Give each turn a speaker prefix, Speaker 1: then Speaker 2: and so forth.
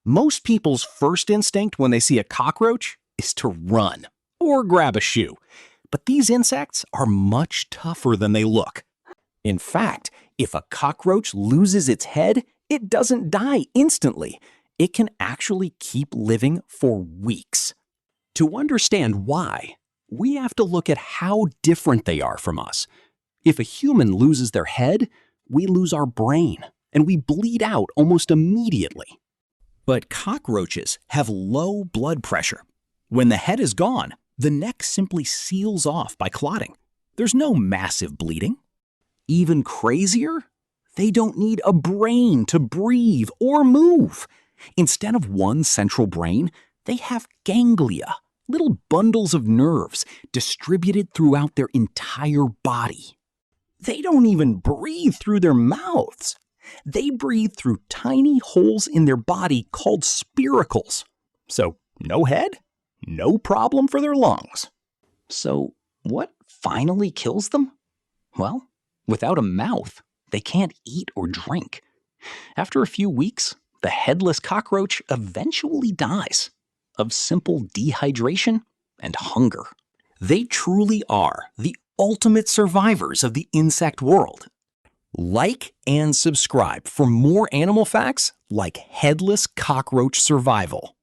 Speaker 1: Most people's first instinct when they see a cockroach is to run or grab a shoe. But these insects are much tougher than they look. In fact, if a cockroach loses its head, it doesn't die instantly. It can actually keep living for weeks. To understand why, we have to look at how different they are from us. If a human loses their head, we lose our brain, and we bleed out almost immediately. But cockroaches have low blood pressure. When the head is gone, the neck simply seals off by clotting. There's no massive bleeding. Even crazier, they don't need a brain to breathe or move. Instead of one central brain, they have ganglia, little bundles of nerves distributed throughout their entire body. They don't even breathe through their mouths. They breathe through tiny holes in their body called spiracles. So, no head, no problem for their lungs. So, what finally kills them? Well, without a mouth, they can't eat or drink. After a few weeks, the headless cockroach eventually dies of simple dehydration and hunger. They truly are the ultimate survivors of the insect world. Like and subscribe for more animal facts like headless cockroach survival.